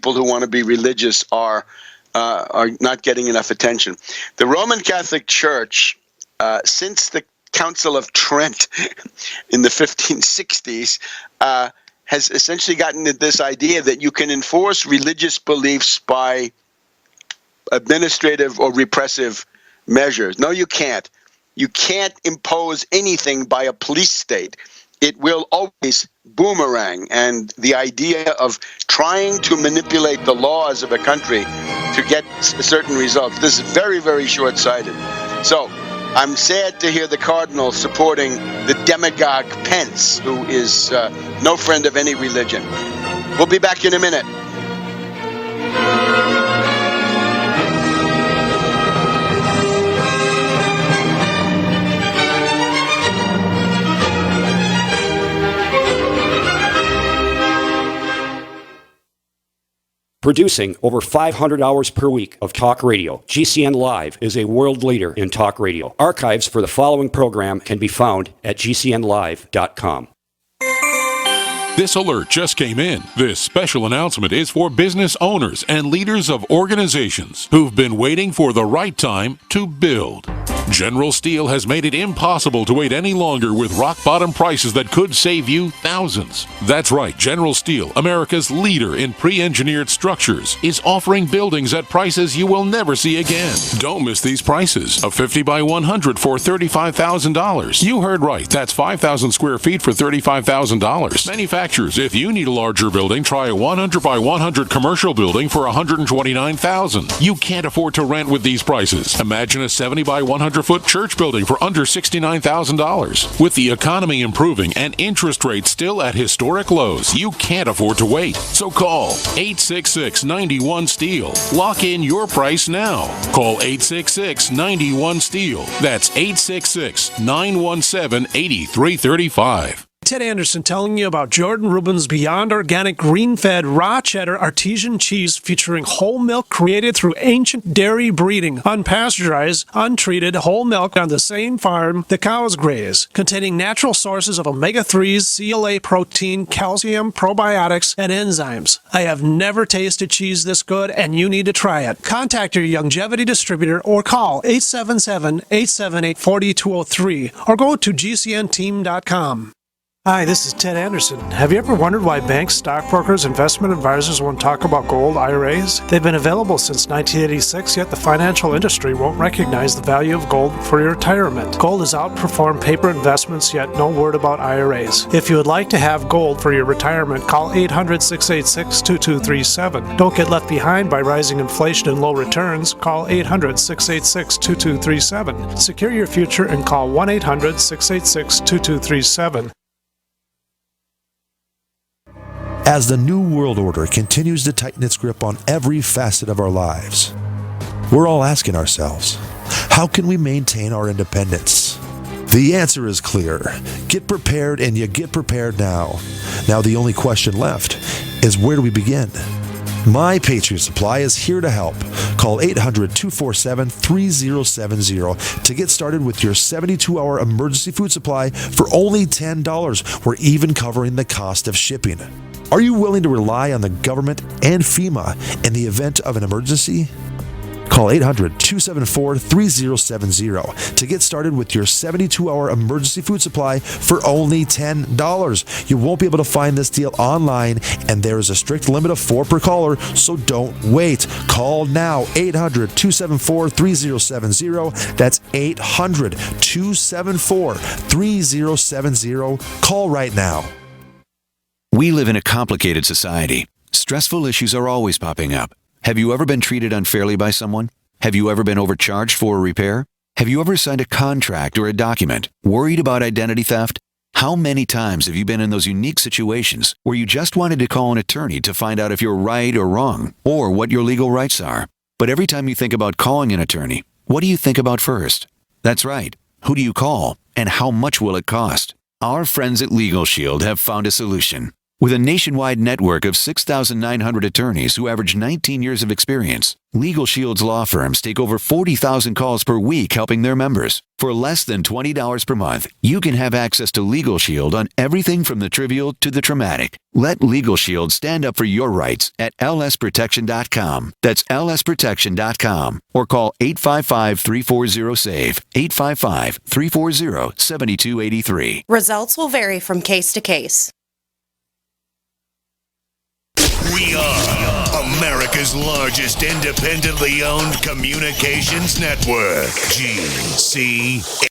people who want to be religious are not getting enough attention. The Roman Catholic Church, since the Council of Trent in the 1560s, has essentially gotten to this idea that you can enforce religious beliefs by administrative or repressive measures. No, you can't. You can't impose anything by a police state. It will always boomerang. And the idea of trying to manipulate the laws of a country to get certain results, this is very, very short-sighted. So I'm sad to hear the Cardinal supporting the demagogue Pence, who is no friend of any religion. We'll be back in a minute. Producing over 500 hours per week of talk radio, GCN Live is a world leader in talk radio. Archives for the following program can be found at gcnlive.com. This alert just came in. This special announcement is for business owners and leaders of organizations who've been waiting for the right time to build. General Steel has made it impossible to wait any longer with rock-bottom prices that could save you thousands. That's right, General Steel, America's leader in pre-engineered structures, is offering buildings at prices you will never see again. Don't miss these prices. A 50 by 100 for $35,000. You heard right, that's 5,000 square feet for $35,000. Manufacturers, if you need a larger building, try a 100 by 100 commercial building for $129,000. You can't afford to rent with these prices. Imagine a 70 by 100-foot church building for under $69,000. With the economy improving and interest rates still at historic lows, you can't afford to wait. So call 866-91-STEEL. Lock in your price now. Call 866-91-STEEL. That's 866-917-8335. Ted Anderson telling you about Jordan Rubin's Beyond Organic Green-Fed Raw Cheddar Artesian Cheese featuring whole milk created through ancient dairy breeding, unpasteurized, untreated whole milk on the same farm the cows graze, containing natural sources of omega-3s, CLA protein, calcium, probiotics, and enzymes. I have never tasted cheese this good, and you need to try it. Contact your Longevity distributor or call 877-878-4203 or go to gcnteam.com. Hi, this is Ted Anderson. Have you ever wondered why banks, stockbrokers, investment advisors won't talk about gold IRAs? They've been available since 1986, yet the financial industry won't recognize the value of gold for your retirement. Gold has outperformed paper investments, yet no word about IRAs. If you would like to have gold for your retirement, call 800-686-2237. Don't get left behind by rising inflation and low returns. Call 800-686-2237. Secure your future and call 1-800-686-2237. As the New World Order continues to tighten its grip on every facet of our lives, we're all asking ourselves, how can we maintain our independence? The answer is clear. Get prepared, and you get prepared now. Now the only question left is, where do we begin? My Patriot Supply is here to help. Call 800-247-3070 to get started with your 72-hour emergency food supply for only $10. We're even covering the cost of shipping. Are you willing to rely on the government and FEMA in the event of an emergency? Call 800-274-3070 to get started with your 72-hour emergency food supply for only $10. You won't be able to find this deal online, and there is a strict limit of 4 per caller, so don't wait. Call now, 800-274-3070. That's 800-274-3070. Call right now. We live in a complicated society. Stressful issues are always popping up. Have you ever been treated unfairly by someone? Have you ever been overcharged for a repair? Have you ever signed a contract or a document worried about identity theft? How many times have you been in those unique situations where you just wanted to call an attorney to find out if you're right or wrong, or what your legal rights are? But every time you think about calling an attorney, what do you think about first? That's right. Who do you call, and how much will it cost? Our friends at Legal Shield have found a solution. With a nationwide network of 6,900 attorneys who average 19 years of experience, Legal Shield's law firms take over 40,000 calls per week helping their members. For less than $20 per month, you can have access to Legal Shield on everything from the trivial to the traumatic. Let Legal Shield stand up for your rights at lsprotection.com. That's lsprotection.com. Or call 855-340-SAVE, 855-340-7283. Results will vary from case to case. We are America's largest independently owned communications network, GC.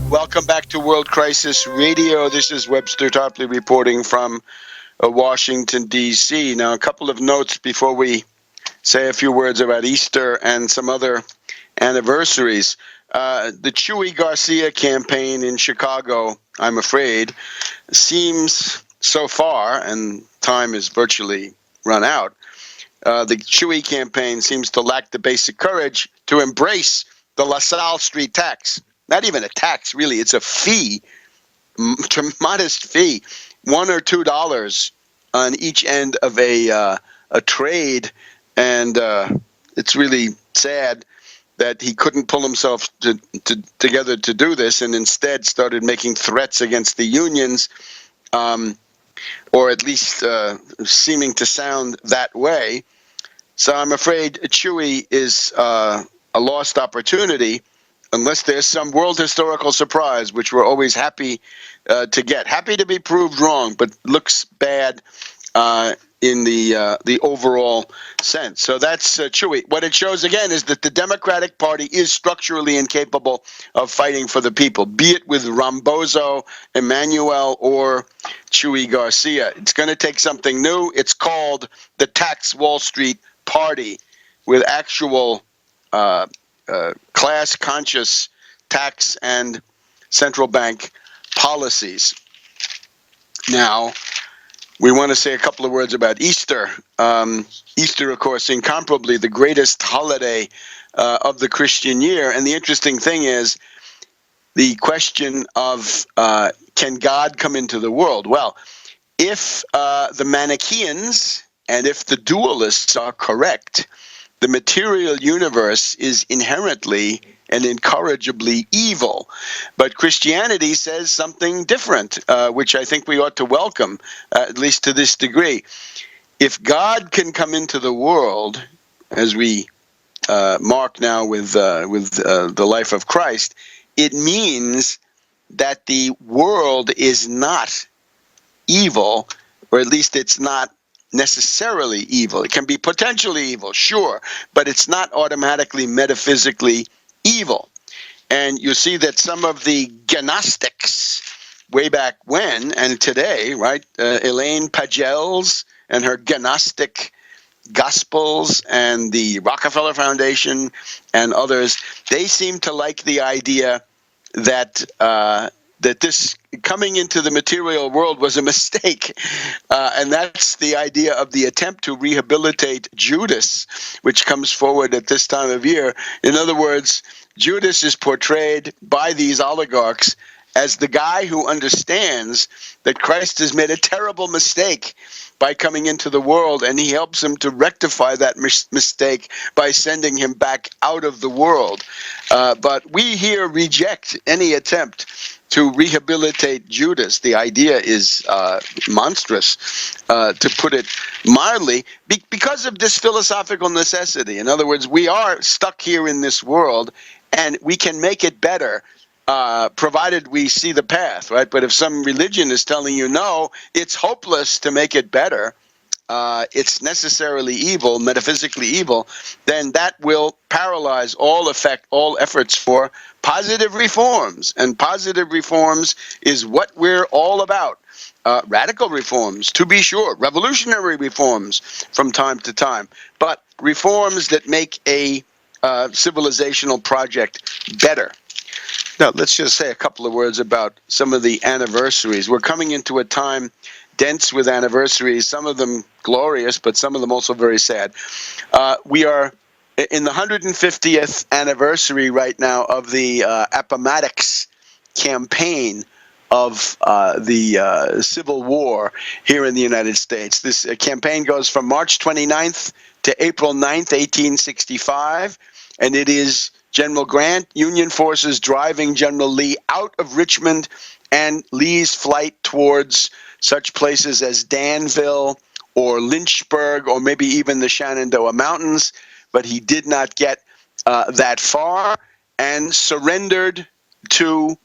Welcome back to World Crisis Radio. This is Webster Tarpley reporting from Washington, D.C. Now, a couple of notes before we say a few words about Easter and some other anniversaries. The Chuy Garcia campaign in Chicago, I'm afraid, seems so far, and time is virtually run out, the Chuy campaign seems to lack the basic courage to embrace the LaSalle Street tax. Not even a tax, really. It's a fee, modest fee, $1 or $2 on each end of a trade, and it's really sad that he couldn't pull himself together to do this, and instead started making threats against the unions, or at least seeming to sound that way. So I'm afraid Chuy is a lost opportunity, unless there's some world historical surprise, which we're always happy to get. Happy to be proved wrong, but looks bad in the overall sense. So that's Chuy. What it shows, again, is that the Democratic Party is structurally incapable of fighting for the people, be it with Rambozo, Emmanuel, or Chuy Garcia. It's going to take something new. It's called the Tax Wall Street Party, with actual class-conscious tax and central bank policies. Now, we want to say a couple of words about Easter. Easter, of course, incomparably the greatest holiday of the Christian year. And the interesting thing is the question of can God come into the world? Well, if the Manichaeans and if the dualists are correct, the material universe is inherently and incorrigibly evil. But Christianity says something different, which I think we ought to welcome, at least to this degree. If God can come into the world, as we mark now with the life of Christ, it means that the world is not evil, or at least it's not necessarily evil. It can be potentially evil, sure, but it's not automatically metaphysically evil. And you see that some of the Gnostics way back when and today, right, Elaine Pagels and her Gnostic Gospels and the Rockefeller Foundation and others, they seem to like the idea that that this coming into the material world was a mistake. And that's the idea of the attempt to rehabilitate Judas, which comes forward at this time of year. In other words, Judas is portrayed by these oligarchs as the guy who understands that Christ has made a terrible mistake by coming into the world, and he helps him to rectify that mistake by sending him back out of the world. But we here reject any attempt to rehabilitate Judas. The idea is monstrous, to put it mildly, because of this philosophical necessity. In other words, we are stuck here in this world, and we can make it better, provided we see the path, right? But if some religion is telling you, no, it's hopeless to make it better, it's necessarily evil, metaphysically evil, then that will paralyze all efforts for positive reforms. And positive reforms is what we're all about. Radical reforms, to be sure, revolutionary reforms from time to time, but reforms that make a civilizational project better. Now, let's just say a couple of words about some of the anniversaries. We're coming into a time dense with anniversaries, some of them glorious, but some of them also very sad. We are in the 150th anniversary right now of the Appomattox campaign of the Civil War here in the United States. This campaign goes from March 29th to April 9th, 1865, and it is General Grant, Union forces driving General Lee out of Richmond, and Lee's flight towards such places as Danville or Lynchburg or maybe even the Shenandoah Mountains, but he did not get that far and surrendered to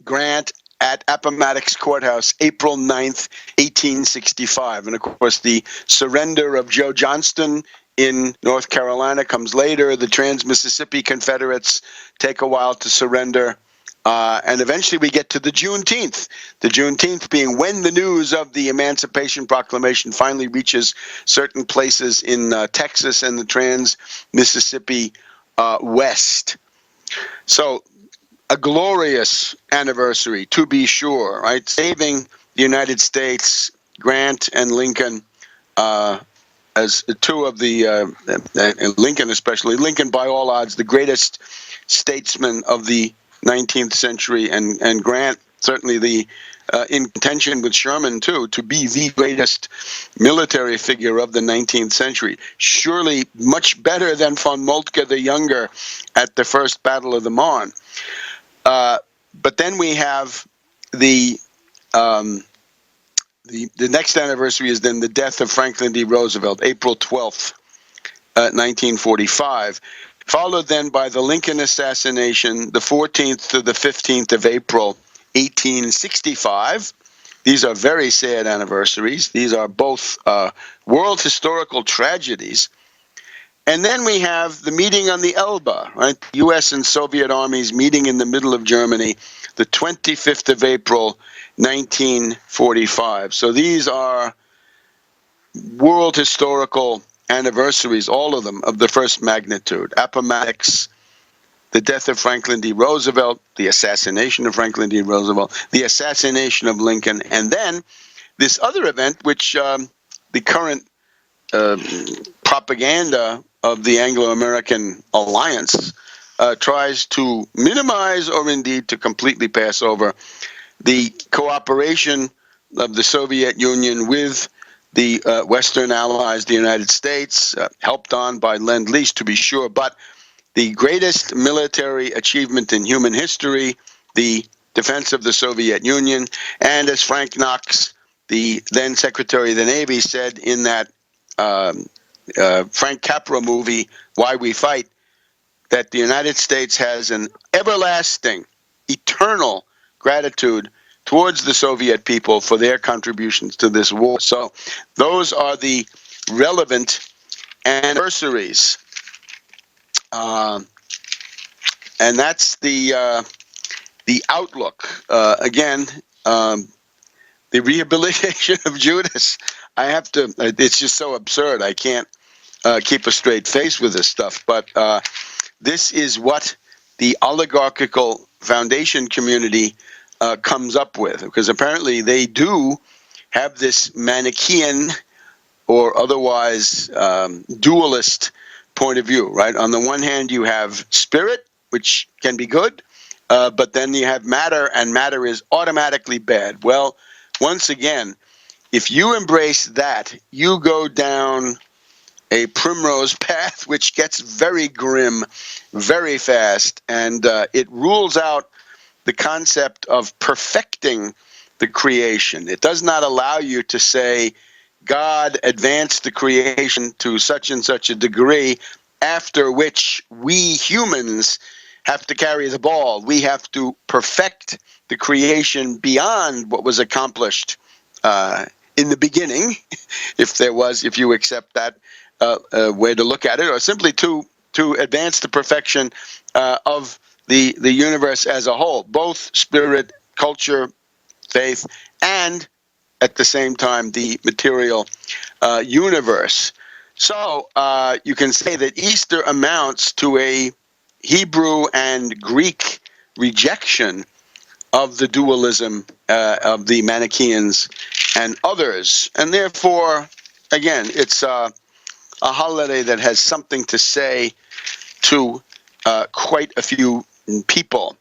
Grant at Appomattox Courthouse, April 9th, 1865. And of course, the surrender of Joe Johnston in North Carolina comes later. The Trans-Mississippi Confederates take a while to surrender. And eventually we get to the Juneteenth. The Juneteenth being when the news of the Emancipation Proclamation finally reaches certain places in Texas and the Trans-Mississippi West. So a glorious anniversary, to be sure, right? Saving the United States, Grant and Lincoln, as two of the, Lincoln especially, Lincoln by all odds, the greatest statesman of the 19th century, and Grant certainly the in contention with Sherman too, to be the greatest military figure of the 19th century. Surely much better than von Moltke the Younger at the First Battle of the Marne. But then we have the next anniversary is then the death of Franklin D. Roosevelt, April 12th, 1945. Followed then by the Lincoln assassination, the 14th to the 15th of April, 1865. These are very sad anniversaries. These are both world historical tragedies. And then we have the meeting on the Elbe, right? U.S. and Soviet armies meeting in the middle of Germany, the 25th of April, 1945. So these are world historical anniversaries, all of them, of the first magnitude. Appomattox, the death of Franklin D. Roosevelt, the assassination of Franklin D. Roosevelt, the assassination of Lincoln, and then this other event, which the current propaganda of the Anglo-American alliance tries to minimize or indeed to completely pass over, the cooperation of the Soviet Union with the Western allies, the United States, helped on by Lend-Lease to be sure, but the greatest military achievement in human history, the defense of the Soviet Union, and as Frank Knox, the then Secretary of the Navy, said in that Frank Capra movie, Why We Fight, that the United States has an everlasting, eternal gratitude towards the Soviet people for their contributions to this war. So those are the relevant anniversaries. And that's the outlook. Again, the rehabilitation of Judas. I have to, it's just so absurd. I can't keep a straight face with this stuff. But this is what the oligarchical foundation community comes up with, because apparently they do have this Manichaean or otherwise dualist point of view, right? On the one hand, you have spirit, which can be good, but then you have matter, and matter is automatically bad. Well, once again, if you embrace that, you go down a primrose path, which gets very grim, very fast, and it rules out the concept of perfecting the creation. It does not allow you to say, God advanced the creation to such and such a degree, after which we humans have to carry the ball. We have to perfect the creation beyond what was accomplished in the beginning, if you accept that way to look at it, or simply to advance the perfection of the universe as a whole, both spirit, culture, faith, and at the same time the material universe. So you can say that Easter amounts to a Hebrew and Greek rejection of the dualism of the Manichaeans and others. And therefore, again, it's a holiday that has something to say to quite a few people.